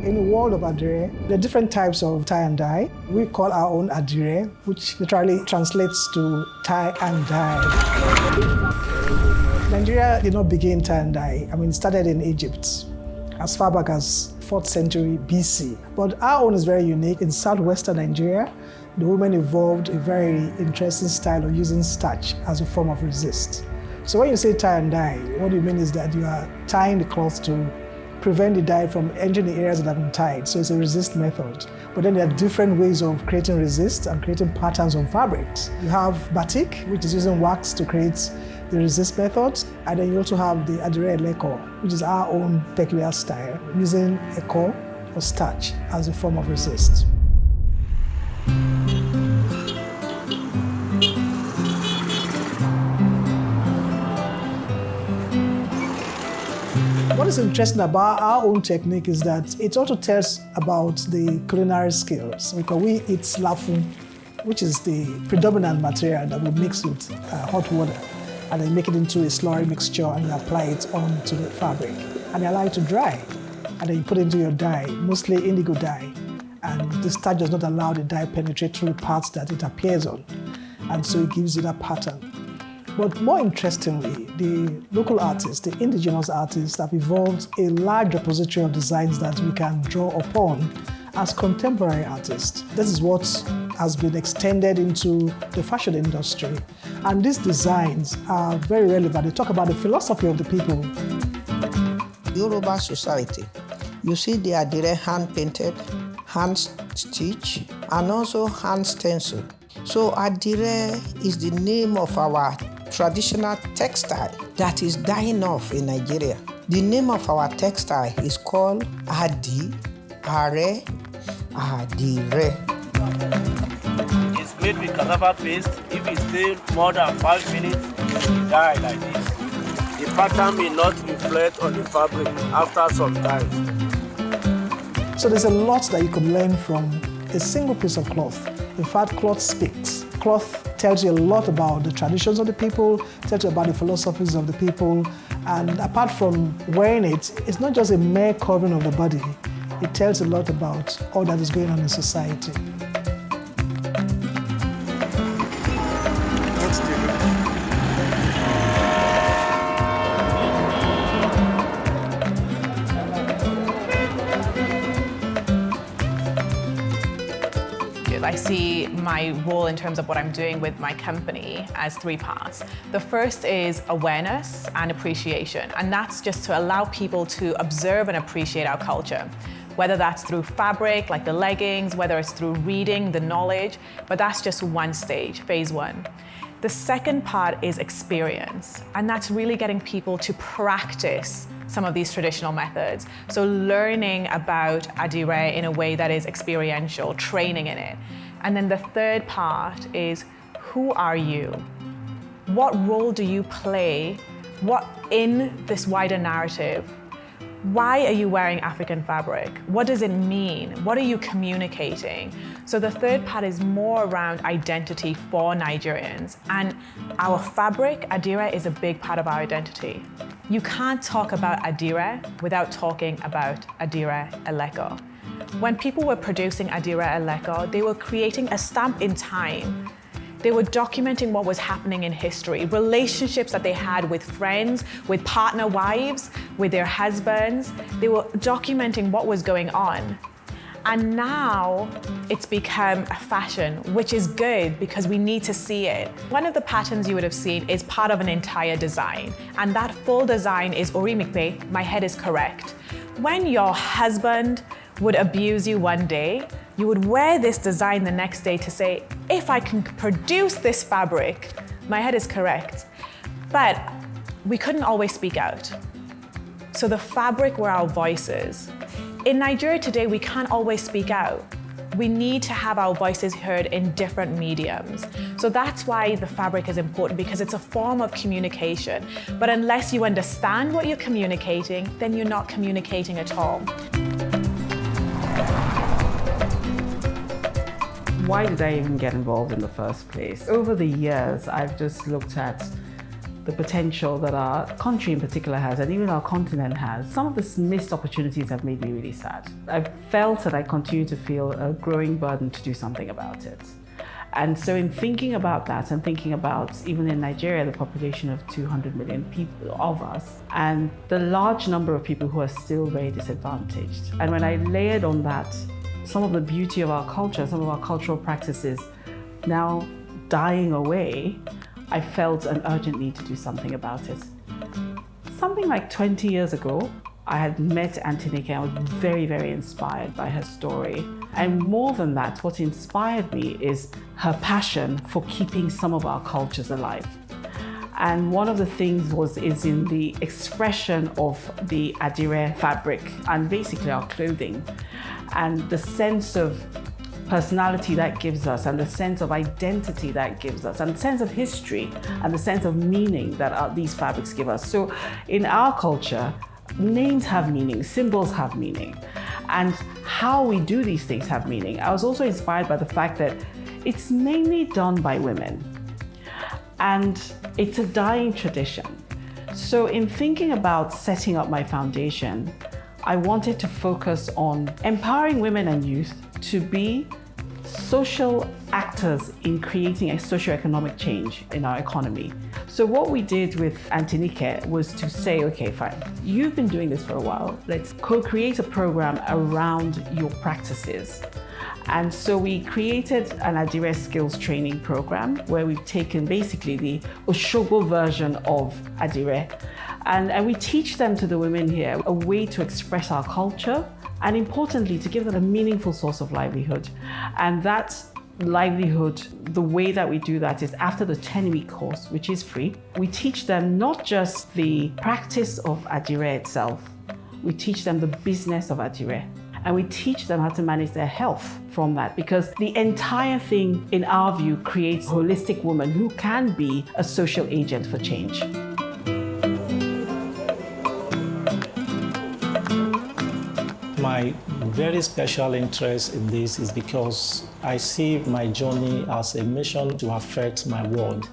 In the world of Adire, there are different types of tie and dye. We call our own Adire, which literally translates to tie and dye. Nigeria did not begin tie and dye. It started in Egypt as far back as 4th century BC. But our own is very unique. In southwestern Nigeria, the women evolved a very interesting style of using starch as a form of resist. So when you say tie and dye, what you mean is that you are tying the cloth to prevent the dye from entering the areas that have been tied. So it's a resist method. But then there are different ways of creating resist and creating patterns on fabrics. You have batik, which is using wax to create the resist method. And then you also have the Adire eleko, which is our own peculiar style, using eco or starch as a form of resist. What is interesting about our own technique is that it also tells about the culinary skills, because we eat lafun, which is the predominant material that we mix with hot water, and then make it into a slurry mixture and you apply it onto the fabric. And you allow it to dry, and then you put it into your dye, mostly indigo dye, and the starch does not allow the dye penetrate through the parts that it appears on, and so it gives you that pattern. But more interestingly, the local artists, the indigenous artists, have evolved a large repository of designs that we can draw upon as contemporary artists. This is what has been extended into the fashion industry. And these designs are very relevant. They talk about the philosophy of the people. Yoruba society, you see the Adire hand-painted, hand-stitched, and also hand-stenciled. So Adire is the name of our traditional textile that is dying off in Nigeria. The name of our textile is called Adire. It's made with cassava paste. If it stays more than 5 minutes, it will dye like this. The pattern may not reflect on the fabric after some time. So there's a lot that you can learn from a single piece of cloth. In fact, cloth speaks. Cloth tells you a lot about the traditions of the people, tells you about the philosophies of the people, and apart from wearing it, it's not just a mere covering of the body. It tells a lot about all that is going on in society. I see my role in terms of what I'm doing with my company as 3 parts. The first is awareness and appreciation, and that's just to allow people to observe and appreciate our culture, whether that's through fabric, like the leggings, whether it's through reading, the knowledge, but that's just one stage, phase 1. The second part is experience, and that's really getting people to practice some of these traditional methods. So learning about Adire in a way that is experiential, training in it. And then the third part is, who are you? What role do you play? What in this wider narrative? Why are you wearing African fabric? What does it mean? What are you communicating? So the third part is more around identity for Nigerians, and our fabric, Adire, is a big part of our identity. You can't talk about Adire without talking about Adire eleko. When people were producing Adire eleko, they were creating a stamp in time. They were documenting what was happening in history, relationships that they had with friends, with partner wives, with their husbands. They were documenting what was going on. And now it's become a fashion, which is good because we need to see it. One of the patterns you would have seen is part of an entire design. And that full design is Orimikpe, my head is correct. When your husband would abuse you one day, you would wear this design the next day to say, if I can produce this fabric, my head is correct. But we couldn't always speak out. So the fabric were our voices. In Nigeria today, we can't always speak out. We need to have our voices heard in different mediums. So that's why the fabric is important, because it's a form of communication. But unless you understand what you're communicating, then you're not communicating at all. Why did I even get involved in the first place? Over the years, I've just looked at the potential that our country in particular has, and even our continent has, some of the missed opportunities have made me really sad. I've felt and I continue to feel a growing burden to do something about it. And so in thinking about that and thinking about, even in Nigeria, the population of 200 million people of us, and the large number of people who are still very disadvantaged. And when I layered on that some of the beauty of our culture, some of our cultural practices now dying away, I felt an urgent need to do something about it. Something like 20 years ago, I had met Antinike and was very, very inspired by her story. And more than that, what inspired me is her passion for keeping some of our cultures alive. And one of the things is in the expression of the Adire fabric and basically our clothing, and the sense of personality that gives us, and the sense of identity that gives us, and the sense of history, and the sense of meaning that these fabrics give us. So in our culture, names have meaning, symbols have meaning, and how we do these things have meaning. I was also inspired by the fact that it's mainly done by women, and it's a dying tradition. So in thinking about setting up my foundation, I wanted to focus on empowering women and youth to be social actors in creating a socioeconomic change in our economy. So what we did with Antinike was to say, okay, fine, you've been doing this for a while. Let's co-create a program around your practices. And so we created an Adire skills training program where we've taken basically the Oshogo version of Adire. And we teach them to the women here a way to express our culture, and importantly, to give them a meaningful source of livelihood. And that livelihood, the way that we do that is after the 10-week course, which is free. We teach them not just the practice of Adire itself, we teach them the business of Adire. And we teach them how to manage their health from that, because the entire thing, in our view, creates a holistic woman who can be a social agent for change. My very special interest in this is because I see my journey as a mission to affect my world.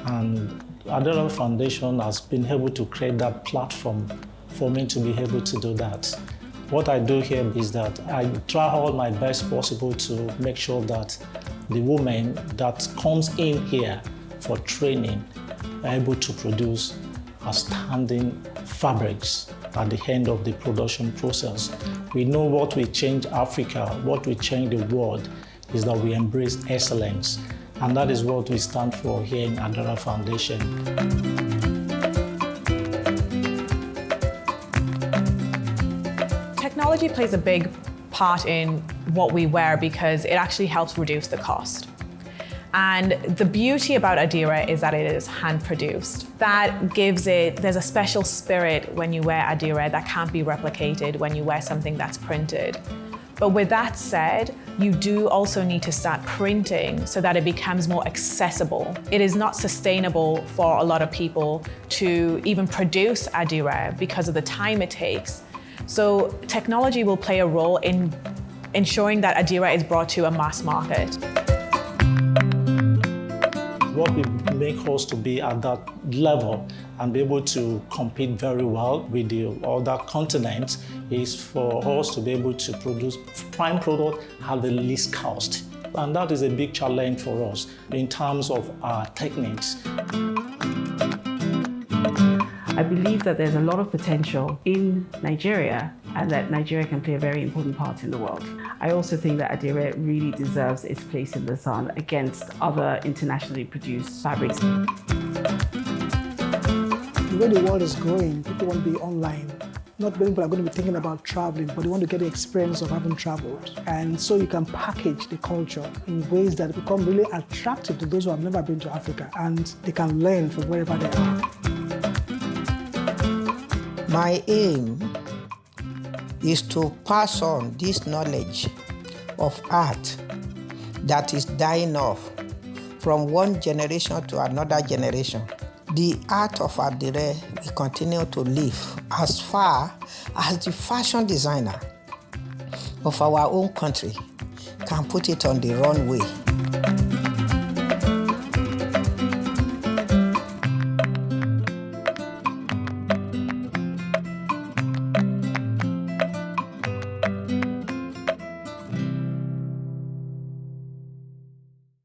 And Adire Foundation has been able to create that platform for me to be able to do that. What I do here is that I try all my best possible to make sure that the woman that comes in here for training are able to produce outstanding fabrics at the end of the production process. We know what will change Africa, what will change the world is that we embrace excellence. And that is what we stand for here in Adire Foundation. Technology plays a big part in what we wear because it actually helps reduce the cost. And the beauty about Adire is that it is hand-produced. That gives it, there's a special spirit when you wear Adire that can't be replicated when you wear something that's printed. But with that said, you do also need to start printing so that it becomes more accessible. It is not sustainable for a lot of people to even produce Adire because of the time it takes. So technology will play a role in ensuring that Adire is brought to a mass market. What will make us to be at that level and be able to compete very well with the other continents is for us to be able to produce prime product at the least cost. And that is a big challenge for us in terms of our techniques. I believe that there's a lot of potential in Nigeria and that Nigeria can play a very important part in the world. I also think that Adire really deserves its place in the sun against other internationally produced fabrics. The way the world is growing, people want to be online. Not many people are going to be thinking about traveling, but they want to get the experience of having traveled. And so you can package the culture in ways that become really attractive to those who have never been to Africa, and they can learn from wherever they are. My aim is to pass on this knowledge of art that is dying off from one generation to another generation. The art of Adire will continue to live as far as the fashion designer of our own country can put it on the runway.